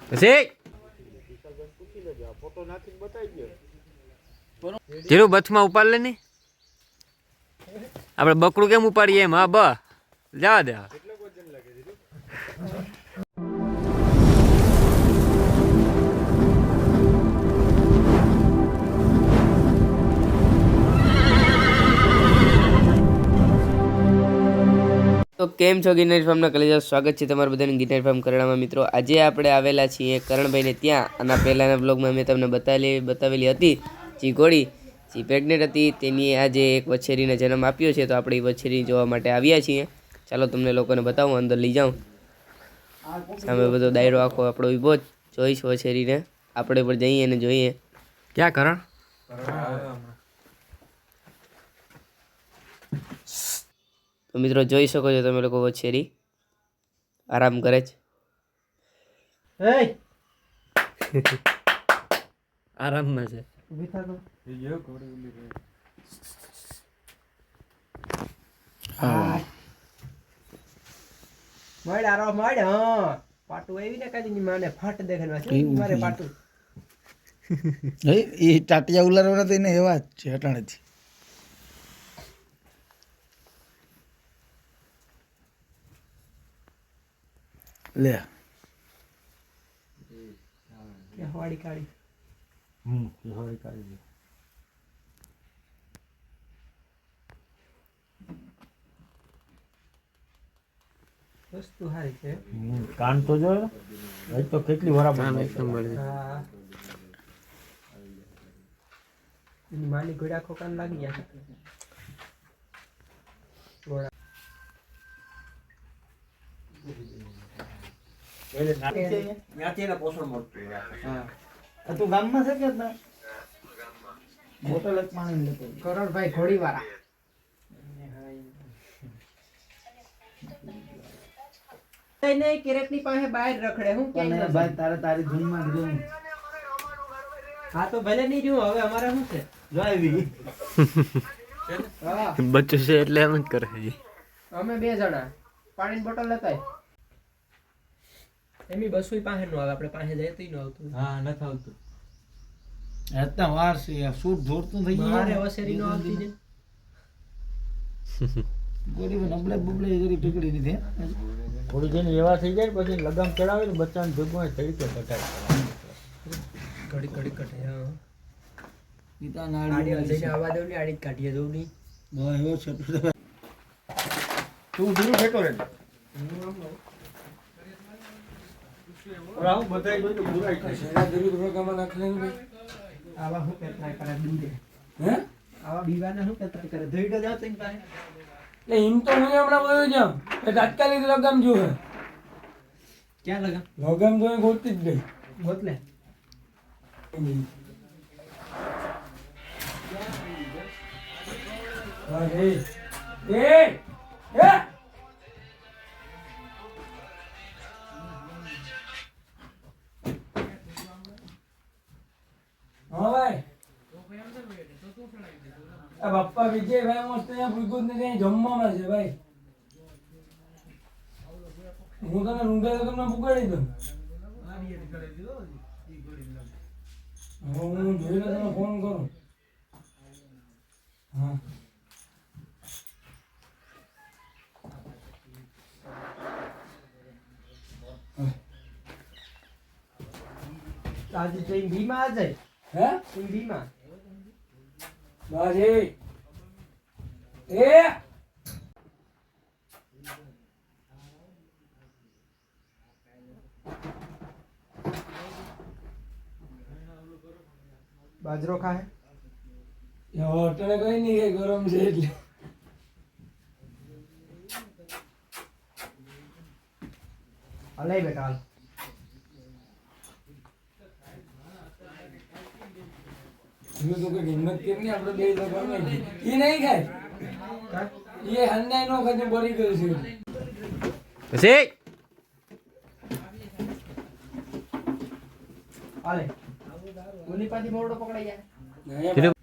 પછી જેરું બથમાં ઉપાડ લે ને આપણે બકરું કેમ ઉપાડીએ એમ હા બ જવા દે તો કેમ છો ગિરનાર ફાર્મના કલેજા સ્વાગત છે તમારું બધાને ગિરનાર ફાર્મ કરણામાં મિત્રો આજે આપણે આવેલા છીએ કરણભાઈને ત્યાં આના પહેલાંના બ્લોગમાં મેં તમને બતાવેલી હતી જે ઘોડી જે પ્રેગ્નેન્ટ હતી તેની આજે એક વછેરીને જન્મ આપ્યો છે તો આપણે એ વછેરી જોવા માટે આવ્યા છીએ ચાલો તમને લોકોને બતાવું અંદર લઈ જાઉં સામે બધો દાયરો આખો આપણો ઊભો જ જોઈશ વછેરીને આપણે પણ જઈએ અને જોઈએ ક્યાં કરણ તો મિત્રો જોઈ શકો છો તમે લોકો વછેરી આરામ કરે છે આરામમાં છે પાટું આવી ને કાજી માને ફાટ દેખાડવા છે મારે પાટું એ ટાટિયા ઉલારવાના તો એને એવા જ છે હટાણેથી લે હવાડી કાઢી હવાડી કાઢી વસ્તુ સારી છે કાન તો જો તો કેટલી બરાબર એક નંબર છે હા એની માની ઘોડા ખોકાન લાગી ગયા તું ગામમાં છે કે બોટલ એક પાણી લેતો કરોડભાઈ ઘોડી વાળા નહીં કેરેટની પાસે બહાર રખડે હું કેમ ભાઈ તારે તારી ધૂનમાં જ રહેવું. હા તો ભલે નહીં રહ્યું હવે અમારે શું છે જો આવી હા બચ્ચું છે એટલે એમ જ કરે છે અમે બે જણા પાણીની બોટલ લેતા એમી બસુઈ પાસે નો આવે આપણે પાસે જાય તોય ન આવતું હા ન આવતું એટલા વાર છે યાર શૂટ જોડતું થઈ ગયું મારે વસેરી નો આવતી છે ગોડી માં નબળે બબળે જરી પકડી દીધી થોડી જઈને એવા થઈ જાય પછી લગામ ચડાવે ને બચ્ચાને ભેગું થઈ કે કટાય ઘડી ઘડી કટે હા પિતા આડી નાડી જઈને આવા દઉં ને આડી જ કાઢીએ દઉં નહીં બહુ એવો છે તું દૂર ફેંકો રે રાવ બતાઈ દો તો બુરાઈ થાય સેના દૂર પ્રોગ્રામમાં નાખલે ને આવા શું કેટલા કરે દૂધે હે આવા બીવાના શું કેટલા કરે ધોઈ તો જાવ તઈ પાસે એટલે એમ તો હું હમણાં બોલ્યો જામ કે તાત્કાલિક લગામ જોવે ક્યાં લગા લગામ જોઈ ગોતી જ ગઈ બોતલે હા એ હા ભાઈ આ બાપ્પા વિજયભાઈ મસ્ત અહીંયા ભૂગું ને ત્યાં જમવામાં છે ભાઈ હું તને રૂંઢા તમને પુગાડી દઉં હું જોઈને તને ફોન કરું હા આજે જઈ બીમાં આ જાય હે તું બીમાં બાજી એ બાજરો ખાય હોટલે કઈ નહીં કે ગરમ છે એટલે હલાઈ બેટા હાલ મેં તો કઈ હિંમત કરી આપણે બે તો ગમે એ નહીં ખાય એ હન્નાઈ નો ખાતે બળી ગયું છે પછી હાલે ઓલી પાછી મોરડો પકડાઈ જાય કીધું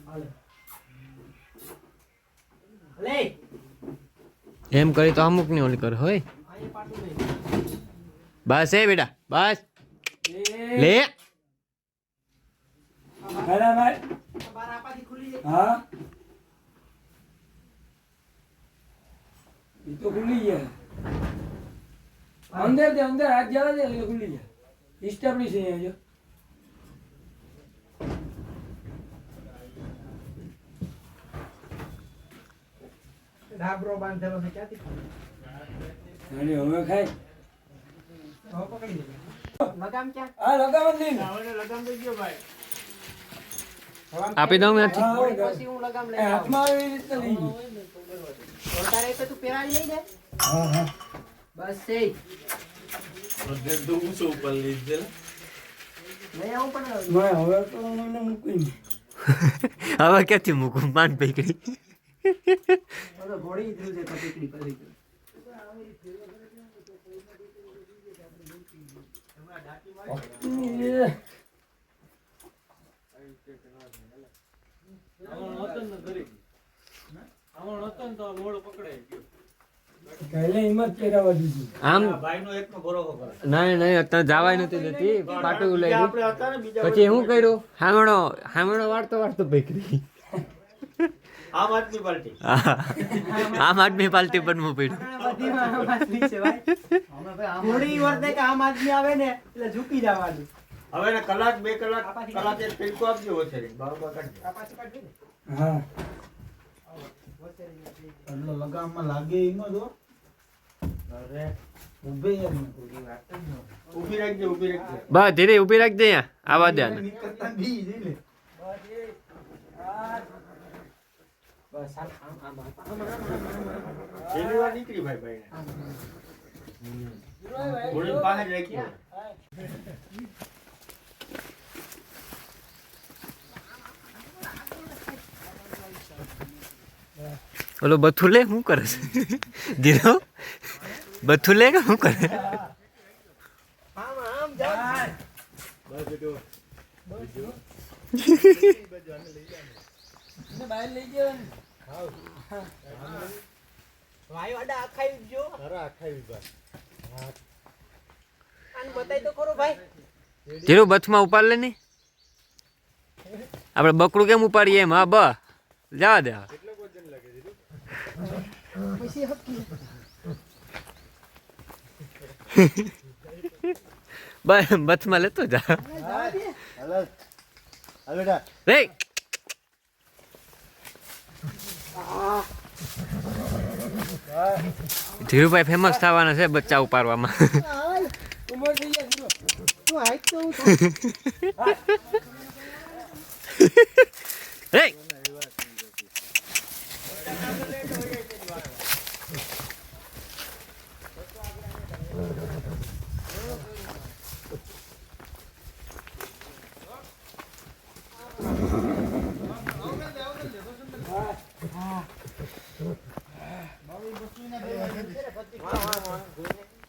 હાલે લે એમ કરી તો અમુક ની ઓલી કર હોય બસ એ બેટા બસ લે બરાબર હા એ તો ખુલી ગયા અંદર દે અંદર હાથ જવા દે એટલે ખુલી જાય એસ્ટાબ્લિશ અહીંયા જો ડાબરો બાંધેલો છે ક્યાંથી અને હવે ખાય હવે પકડી લે લગામ ક્યાં આ લગામ જ નહીં લગામ દઈ ગયો ભાઈ આપી દઉં મેં હા, હવે પછી હું લગામ લઈ એ હાથમાં આવી રીતે લઈ ગઈ તારે તો તું પેરાડી લઈ દે હા હા બસ છે લઈ આવું પણ ભાઈ હવે તો મને મૂકી નહીં હવે ક્યાંથી મૂકું પાન પકડી બધો ઘોડી દીધું છે પકડી પકડી પહેલે હિંમત પહેરાવા દીધી આમ નહીં નહીં અત્યારે જવાય નથી દેતી પાટું લઈ લીધું. પછી શું કર્યું હામણો વાળતો વાળતો પકડી આમ આદમી પાર્ટી બનવું પડ્યું ઘોડી વર્તે કે આમ આદમી આવે ને એટલે ઝૂકી જવાનું હવે ને કલાક 2 કલાક કલાક એક પિલકો આપજો ઓછે બરાબર કાઢજો હા એટલે લગામમાં લાગે એમ જ હો. અરે ઊભે યાર ઊભી રાખજે બસ ધીરે ઊભી રાખજે અહીંયા આવા દે આને. નીકળતા બી જઈ લે બસ આમ આમ આમ છેલ્લી વાર નીકળી ભાઈ ઘોડી પાસે જ રાખી ઓલો બથું લે શું કરે છે ધીરો બથું લે કે શું કરે વાયુ આડા આખાઈ જો આને બતાઈ તો ખરો ભાઈ ધીરો બથમાં ઉપાડ લે ને આપણે બકરું કેમ ઉપાડીએ એમ હા બ જવા દે પછી હકી બથમાં લેતો જા રે ધીરુભાઈ ફેમસ થવાના છે બચ્ચા ઉપાડવામાં તું હાઈટ તો રે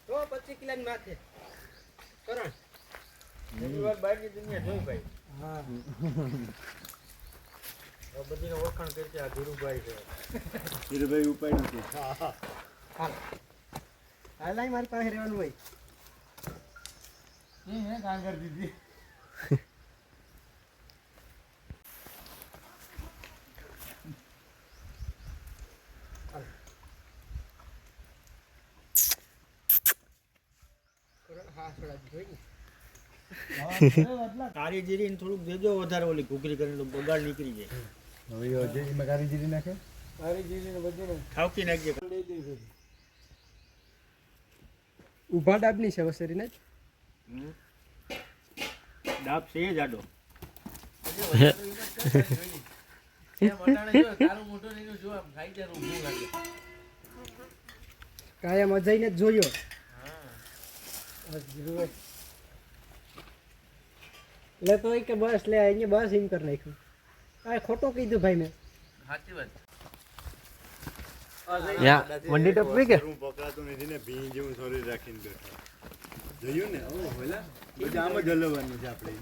તો 25 કિલો ની માથે કરણ વાર બહારની દુનિયા જોઈ ભાઈ હા બધીને ઓળખાણ કરી છે આ ધીરુભાઈ છે ધીરુભાઈ ઉપાડ્યું છે હાલ નહીં મારી પાસે રહેવાનું હોય હે કાંગર દીધી કારીગીરી ને થોડુંક દેજો વધારે ઓલી ઘૂઘરી કરીને તો બગાડ નીકળી જાય હવે એમાં કારીગીરી નાખે કારીગીરીને બધીને ઠાવકી નાખજે ઊભા ડાબની છે વસેરી ને ડાબ છે જાડો કાયમ અજયને જ જોયો લે તો કે બસ લે અહીંયા બસ એમ કરી નાખ્યું આ ખોટું કીધું ભાઈ મેં યા મંડી ટપરી કે હું પકડાતો નથી ને ભીં જેવું શરીર રાખીને બેઠો જોયું ને ઓ હોલા બધું આમ જ હલવાનું છે આપણે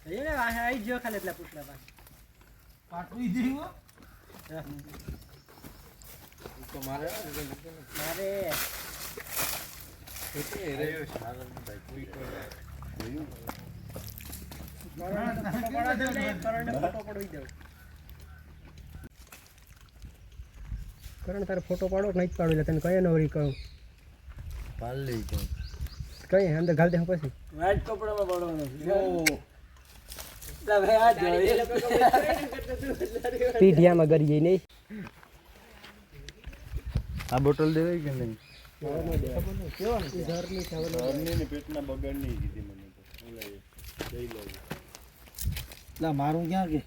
એને આઈ ગયો ખાલી એટલા પૂછડા પાસે પાટું દીધું મારે કરણ તારો ફોટો પાડો કે નહીં પાડો એટલે તને કયા નવરી કહું પાલ લઈ તો કઈ અંદર ઘાલ દે પછી વ્હાઈટ કપડામાં પડવાનો લા ભાઈ આ જોઈ પીઢિયામાં ગરી નહીં આ બોટલ દેવાય કે નહીં ઘરની ઘરની પેટના બગાડની કીધી મને તો જઈ લઉં લા મારું ક્યાં કે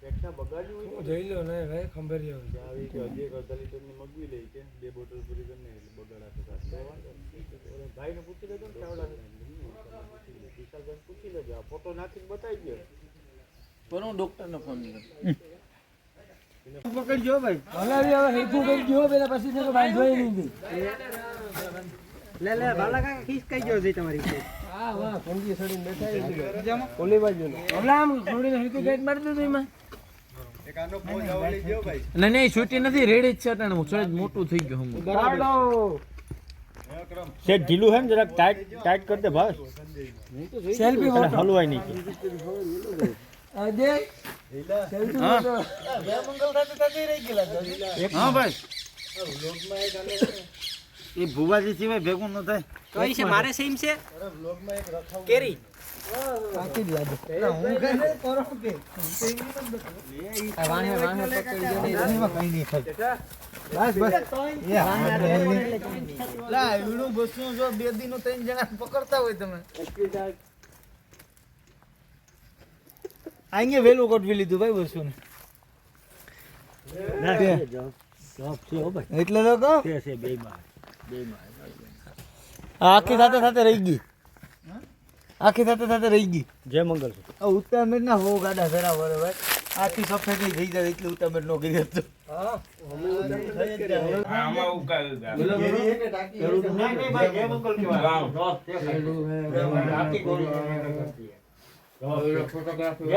પેટના બગાડ્યું હોય જોઈ લો ને ભાઈ ખંભેર જેવું તો આવી કે હજી એક અડધા લીટરની મગવી લઈ કે 2 બોટલ પૂરી કરીને બગાડ આપે ભાઈને પૂછી લેજો ને કેવડા વિશાલભાઈ પૂછી લેજો આ ફોટો નાખીને બતાવી દો પણ હું ડોક્ટરને ફોન કરું પકડજો ભાઈ હલાવી હવે હેઠું કરી ગયો પેલા પછી તો ભાઈ જોઈ નહીં લે બાલા કાકા ખીસ કઈ ગયો છે તમારી હા વાહ પંજી સડીને બેઠા ઓલી બાજુ હમણાં આમ છોડીને હેઠું ગેટ મારી દીધું એમાં એક આનો ફોન આવલી દો ભાઈ નહીં નહીં છૂટી નથી રેડી જ છે અટાણે હું સહેજ મોટું થઈ ગયું હું સેટ ઢીલું હે ને જરાક ટાઈટ કરી દે ભાઈ સેલ્ફી એટલે હલવાય નહીં અજય સેલ્ફી ફોટો હા ભાઈ એ ભુવાજી સિવાય ભેગું ન થાય કઈ છે મારે સેમ છે કેરી કાકી દી આજે હું કઈ કરો કે વાહે પકડી દે આનીમાં કઈ નહીં થાય બસ બસ લા એવડું બસનું જો 2 દિનો 3 જણા પકડતા હોય તમે અહીંયા વેલું ગોઠવી લીધું ભાઈ બસુને એટલે તો કહો આખી સાથે સાથે રહી ગઈ આખી સાથે સાથે રહી ગઈ જય મંગલ ઉત્તરાયણ ના હો ગાડા ફેરા વરે ભાઈ આખી સફેદ થઈ જાય એટલે ઉત્તરાયણ નો કરી હતો ફોટોગ્રાફી